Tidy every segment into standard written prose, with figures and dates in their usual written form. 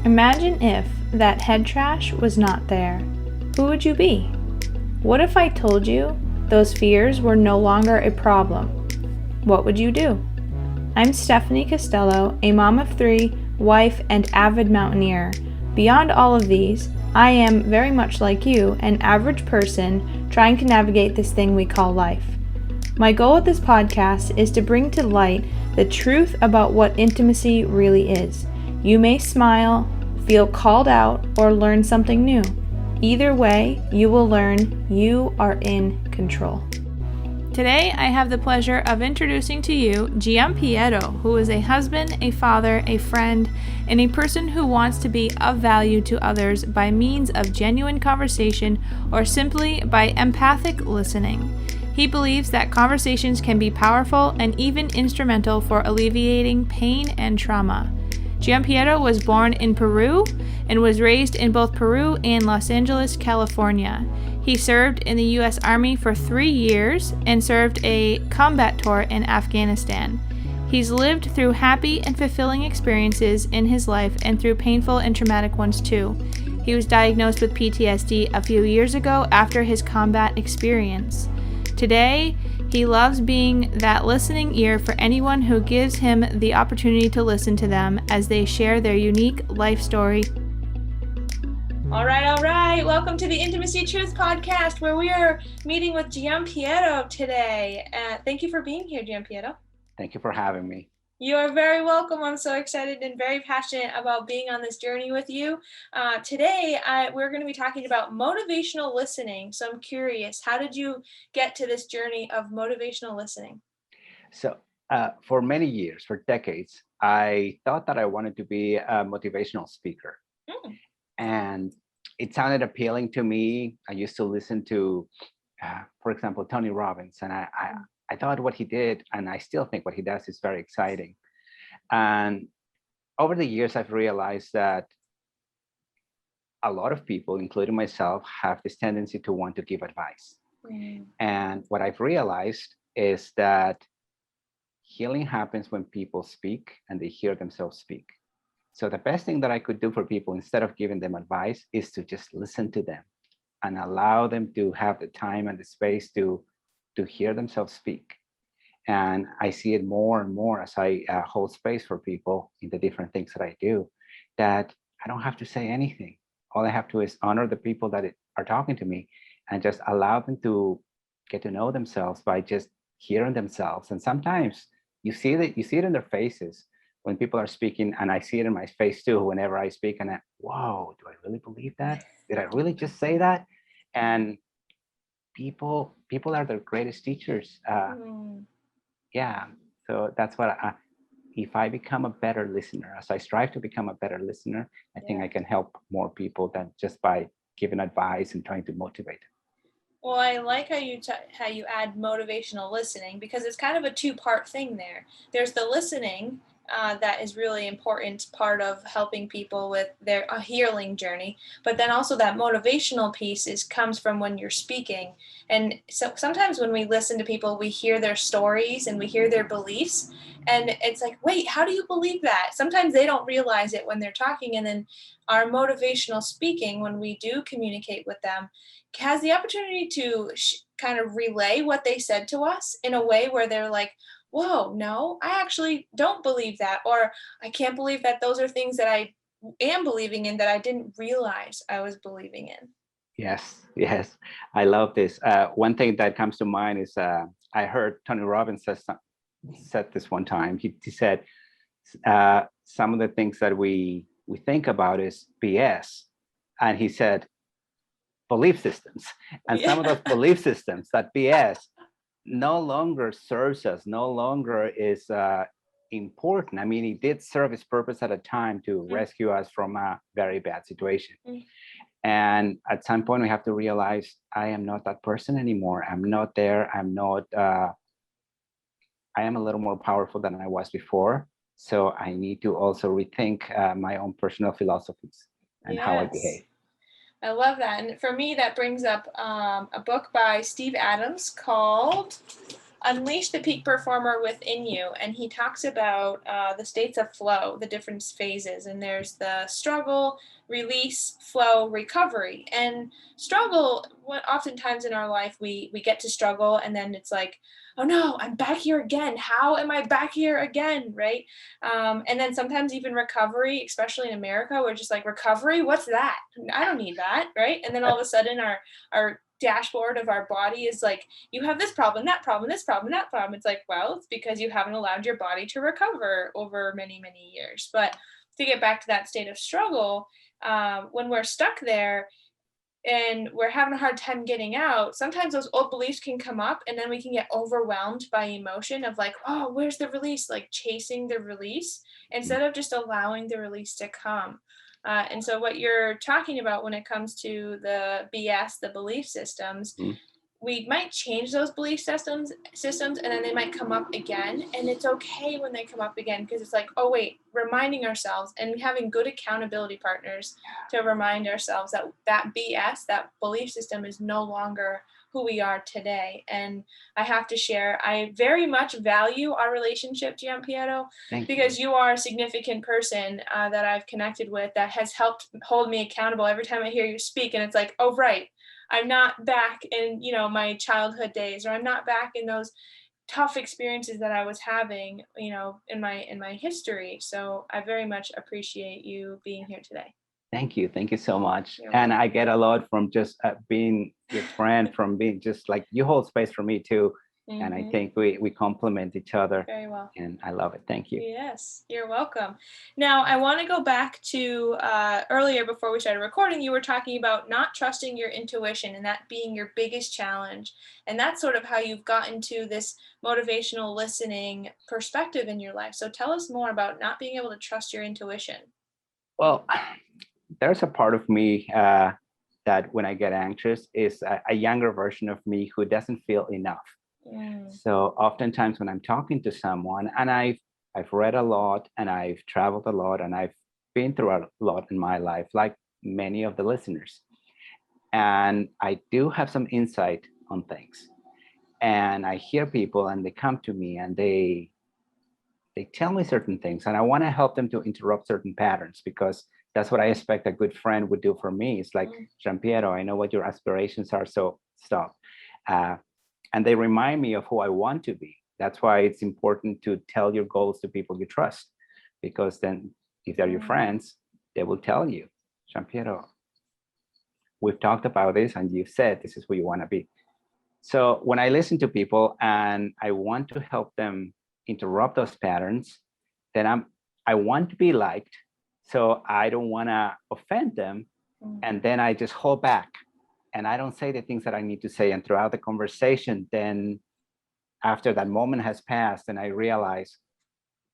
Imagine if that head trash was not there. Who would you be? What if I told you those fears were no longer a problem? What would you do? I'm Stephanie Costello, a mom of 3, wife, and avid mountaineer. Beyond all of these, I am very much like you, an average person trying to navigate this thing we call life. My goal with this podcast is to bring to light the truth about what intimacy really is. You may smile, feel called out, or learn something new. Either way, you will learn you are in control. Today, I have the pleasure of introducing to you Giampiero, who is a husband, a father, a friend, and a person who wants to be of value to others by means of genuine conversation or simply by empathic listening. He believes that conversations can be powerful and even instrumental for alleviating pain and trauma. Giampiero was born in Peru and was raised in both Peru and Los Angeles, California. He served in the U.S. Army for 3 years and served a combat tour in Afghanistan. He's lived through happy and fulfilling experiences in his life and through painful and traumatic ones too. He was diagnosed with PTSD a few years ago after his combat experience. Today, he loves being that listening ear for anyone who gives him the opportunity to listen to them as they share their unique life story. All right. Welcome to the Intimacy Truth Podcast, where we are meeting with Giampiero today. Thank you for being here, Giampiero. Thank you for having me. You are very welcome. I'm so excited and very passionate about being on this journey with you. Today, we're going to be talking about motivational listening. So I'm curious, how did you get to this journey of motivational listening? So for many years, for decades, I thought that I wanted to be a motivational speaker. And it sounded appealing to me. I used to listen to, for example, Tony Robbins, and I thought what he did, and I still think what he does is very exciting. And over the years, I've realized that a lot of people, including myself, have this tendency to want to give advice. And what I've realized is that healing happens when people speak and they hear themselves speak. So the best thing that I could do for people, instead of giving them advice, is to just listen to them and allow them to have the time and the space to hear themselves speak. And I see it more and more as I hold space for people in the different things that I do, that I don't have to say anything. All I have to is honor the people that are talking to me and just allow them to get to know themselves by just hearing themselves. And sometimes you see it in their faces when people are speaking, and I see it in my face too whenever I speak, and whoa, do I really believe that? Did I really just say that? And people are the greatest teachers. Yeah, so that's what if I become a better listener, as I strive to become a better listener, I think I can help more people than just by giving advice and trying to motivate them. Well, I like how you add motivational listening, because it's kind of a two-part thing there. There's the listening that is really important part of helping people with their healing journey, but then also that motivational piece comes from when you're speaking. And so sometimes when we listen to people, we hear their stories and we hear their beliefs, and it's like, wait, how do you believe that? Sometimes they don't realize it when they're talking, and then our motivational speaking, when we do communicate with them, has the opportunity to kind of relay what they said to us in a way where they're like, whoa, no, I actually don't believe that, or I can't believe that those are things that I am believing in that I didn't realize I was believing in. Yes, I love this. One thing that comes to mind is I heard Tony Robbins said this one time. He said some of the things that we think about is BS, and he said belief systems, and some of those belief systems, that BS, no longer serves us, no longer is important. I mean, it did serve its purpose at a time to rescue us from a very bad situation. And at some point, we have to realize I am not that person anymore. I'm not there. I'm not. I am a little more powerful than I was before. So I need to also rethink my own personal philosophies and how I behave. I love that. And for me, that brings up a book by Steve Adams called Unleash the Peak Performer Within You, and he talks about the states of flow, the different phases, and there's the struggle, release, flow, recovery. And struggle, oftentimes in our life we get to struggle, and then it's like, oh no, I'm back here again. How am I back here again, right? And then sometimes even recovery, especially in America, we're just like, recovery? What's that? I don't need that, right? And then all of a sudden our dashboard of our body is like, you have this problem, that problem, this problem, that problem. It's like, well, it's because you haven't allowed your body to recover over many, many years. But to get back to that state of struggle, when we're stuck there and we're having a hard time getting out, sometimes those old beliefs can come up, and then we can get overwhelmed by emotion of like, oh, where's the release? Like chasing the release instead of just allowing the release to come. And so what you're talking about when it comes to the BS, the belief systems, we might change those belief systems, and then they might come up again. And it's okay when they come up again, because it's like, oh wait, reminding ourselves and having good accountability partners to remind ourselves that that BS, that belief system, is no longer who we are today. And I have to share, I very much value our relationship, Giampiero, because you are a significant person that I've connected with that has helped hold me accountable every time I hear you speak. And it's like, oh, right, I'm not back in, my childhood days, or I'm not back in those tough experiences that I was having, in my history. So I very much appreciate you being here today. Thank you so much. And I get a lot from just being your friend, from being just like, you hold space for me too. And I think we complement each other. Very well. And I love it. Thank you. Yes, you're welcome. Now, I want to go back to earlier, before we started recording, you were talking about not trusting your intuition and that being your biggest challenge. And that's sort of how you've gotten to this motivational listening perspective in your life. So tell us more about not being able to trust your intuition. Well, there's a part of me that when I get anxious is a younger version of me who doesn't feel enough. So oftentimes when I'm talking to someone, and I've read a lot, and I've traveled a lot, and I've been through a lot in my life, like many of the listeners, and I do have some insight on things, and I hear people and they come to me and they tell me certain things, and I want to help them to interrupt certain patterns, because that's what I expect a good friend would do for me. It's like, Giampiero, I know what your aspirations are, so stop. And they remind me of who I want to be. That's why it's important to tell your goals to people you trust, because then if they're your friends, they will tell you, Giampiero, we've talked about this and you've said this is who you want to be. So when I listen to people and I want to help them interrupt those patterns, then I want to be liked, so I don't want to offend them. And then I just hold back and I don't say the things that I need to say. And throughout the conversation, then after that moment has passed and I realize,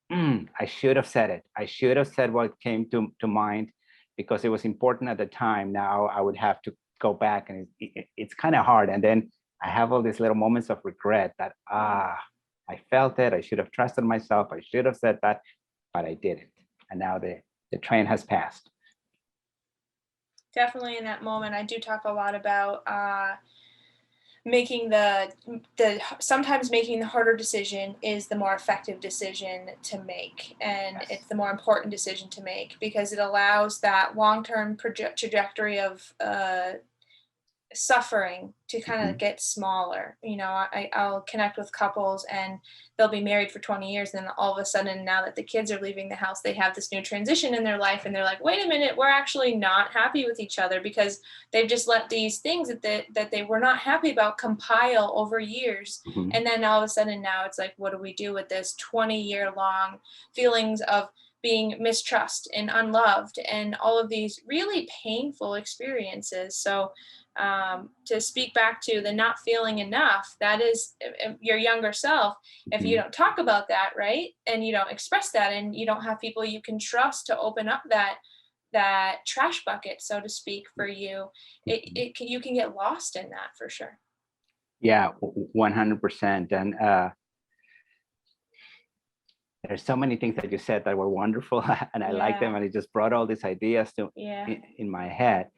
I should have said it. I should have said what came to mind, because it was important at the time. Now I would have to go back, and it's kind of hard. And then I have all these little moments of regret that, I felt it. I should have trusted myself. I should have said that, but I didn't. And now the train has passed. Definitely in that moment, I do talk a lot about making sometimes making the harder decision is the more effective decision to make. And it's the more important decision to make, because it allows that long-term trajectory of suffering to kind of get smaller. I'll connect with couples and they'll be married for 20 years, and then all of a sudden, now that the kids are leaving the house, they have this new transition in their life, and they're like, wait a minute, we're actually not happy with each other, because they've just let these things that they were not happy about compile over years. And then all of a sudden now it's like, what do we do with this 20-year long feelings of being mistrust and unloved and all of these really painful experiences? So to speak back to the not feeling enough, that is your younger self. If you don't talk about that, right, and you don't express that, and you don't have people you can trust to open up that trash bucket, so to speak, for you, you can get lost in that for sure. Yeah, 100%. And there's so many things that you said that were wonderful, and I like them, and it just brought all these ideas in my head.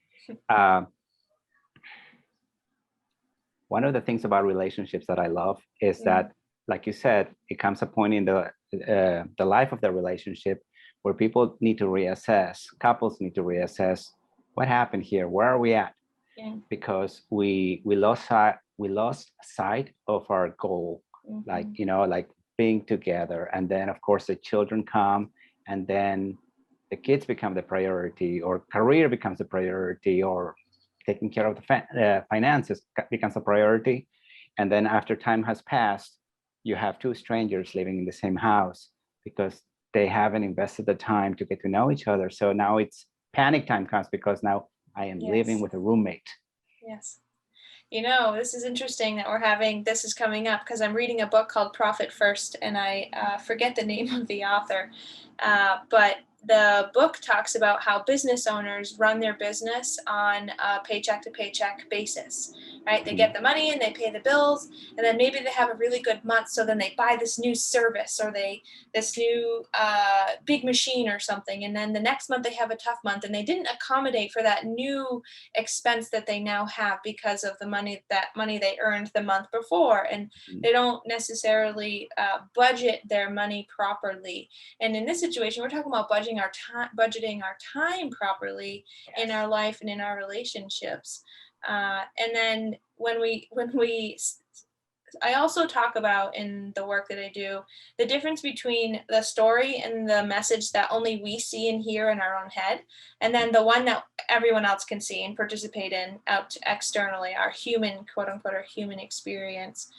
one of the things about relationships that I love is that, like you said, it comes a point in the life of the relationship where people need to reassess, couples need to reassess what happened here, where are we at? Yeah. Because we lost sight of our goal, like like being together, and then of course the children come, and then the kids become the priority, or career becomes a priority, or taking care of the finances becomes a priority. And then after time has passed, you have two strangers living in the same house because they haven't invested the time to get to know each other. So now it's panic time comes because now I am living with a roommate. Yes. This is interesting that this is coming up because I'm reading a book called Profit First, and I forget the name of the author, but the book talks about how business owners run their business on a paycheck to paycheck basis, right? They get the money and they pay the bills, and then maybe they have a really good month, so then they buy this new service or this new big machine or something, and then the next month they have a tough month and they didn't accommodate for that new expense that they now have because of the money they earned the month before, and they don't necessarily budget their money properly. And in this situation, we're talking about budgeting our time properly in our life and in our relationships. And then I also talk about in the work that I do, the difference between the story and the message that only we see and hear in our own head, and then the one that everyone else can see and participate in out externally, our human, quote unquote, our human experience.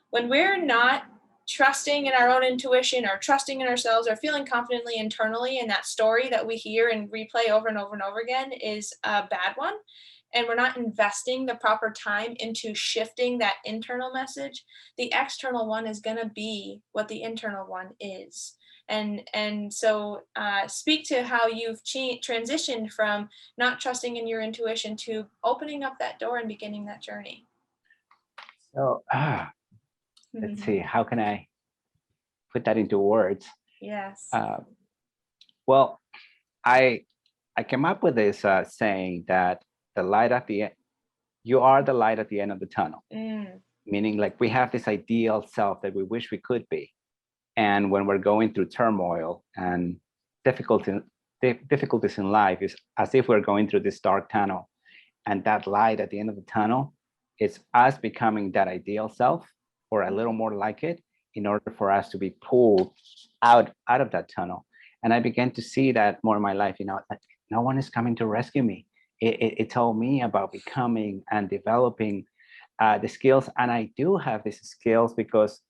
When we're not trusting in our own intuition or trusting in ourselves or feeling confidently internally, and that story that we hear and replay over and over and over again is a bad one, and we're not investing the proper time into shifting that internal message, the external one is going to be what the internal one is. And so speak to how you've transitioned from not trusting in your intuition to opening up that door and beginning that journey. So let's see, how can I put that into words? Yes. Well, I came up with this saying that the light at the end, you are the light at the end of the tunnel. Meaning, like, we have this ideal self that we wish we could be, and when we're going through turmoil and difficulties in life, is as if we're going through this dark tunnel, and that light at the end of the tunnel is us becoming that ideal self or a little more like it, in order for us to be pulled out of that tunnel. And I began to see that more in my life, like, no one is coming to rescue me. It told me about becoming and developing the skills. And I do have these skills because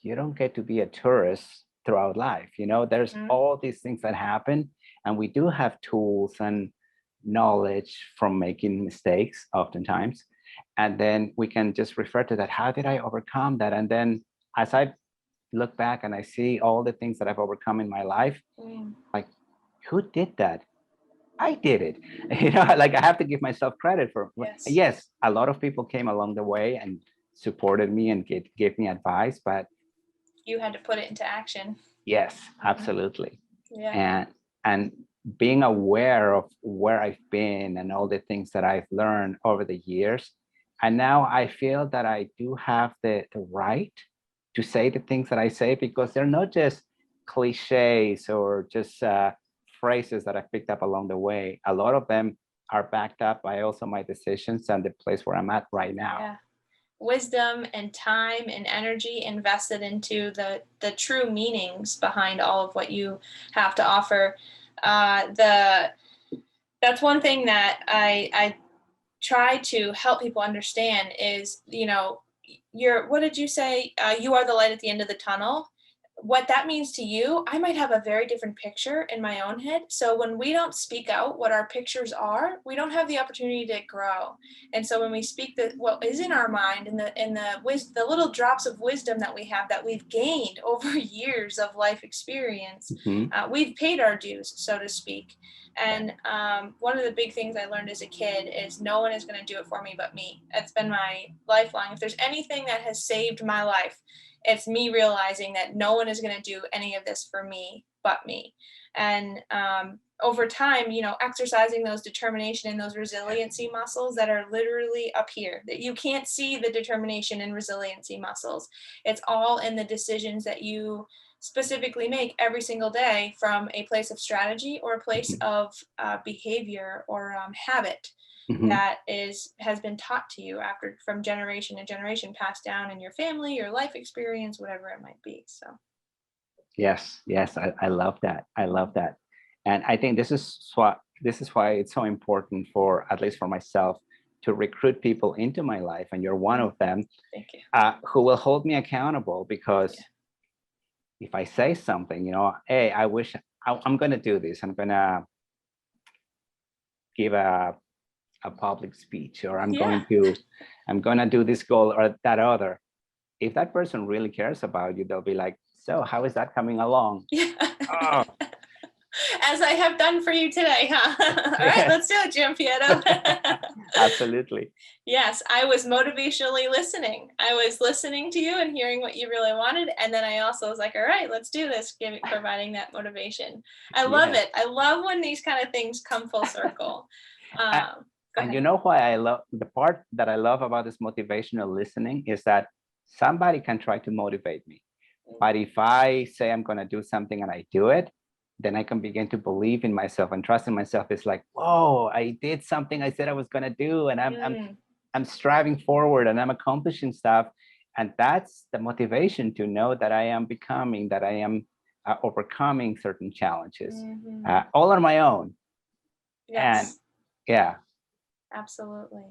you don't get to be a tourist throughout life. There's all these things that happen, and we do have tools and knowledge from making mistakes oftentimes. And then we can just refer to that. How did I overcome that? And then as I look back and I see all the things that I've overcome in my life, like, who did that? I did it. Like, I have to give myself credit for. Yes, a lot of people came along the way and supported me and gave me advice, but you had to put it into action. Yes, absolutely. Yeah. And being aware of where I've been and all the things that I've learned over the years, and now I feel that I do have the right to say the things that I say, because they're not just cliches or just phrases that I picked up along the way. A lot of them are backed up by also my decisions and the place where I'm at right now. Yeah. Wisdom and time and energy invested into the true meanings behind all of what you have to offer. That's one thing that I try to help people understand is, what did you say? You are the light at the end of the tunnel. What that means to you, I might have a very different picture in my own head. So when we don't speak out what our pictures are, we don't have the opportunity to grow. And so when we speak what is in our mind and the little drops of wisdom that we have, that we've gained over years of life experience, we've paid our dues, so to speak. And one of the big things I learned as a kid is no one is going to do it for me but me. It's been my lifelong. If there's anything that has saved my life, it's me realizing that no one is going to do any of this for me but me. And over time, exercising those determination and those resiliency muscles that are literally up here, that you can't see the determination and resiliency muscles. It's all in the decisions that you specifically make every single day from a place of strategy or a place of behavior or habit that has been taught to you from generation to generation, passed down in your family, your life experience, whatever it might be. So Yes, I love that. I love that. And I think this is why it's so important, for at least for myself, to recruit people into my life, and you're one of them. Thank you. Who will hold me accountable, because if I say something, hey, I wish I'm going to do this, I'm going to give a public speech, or I'm going to do this goal or that other. If that person really cares about you, they'll be like, so how is that coming along? Oh. As I have done for you today, huh? All right, let's do it, Giampiero. Absolutely. Yes, I was motivationally listening. I was listening to you and hearing what you really wanted. And then I also was like, all right, let's do this, providing that motivation. I love it. I love when these kind of things come full circle. And you know why the part that I love about this motivational listening is that somebody can try to motivate me. But if I say I'm going to do something and I do it, then I can begin to believe in myself and trust in myself. It's like, whoa, I did something I said I was going to do, and I'm striving forward, and I'm accomplishing stuff. And that's the motivation to know that I am becoming, that I am overcoming certain challenges, all on my own. Yes. And absolutely.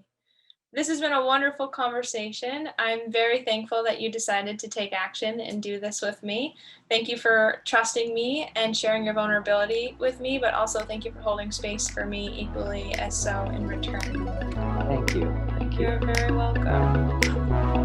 This has been a wonderful conversation. I'm very thankful that you decided to take action and do this with me. Thank you for trusting me and sharing your vulnerability with me, but also thank you for holding space for me equally as so in return. Thank you. You're very welcome.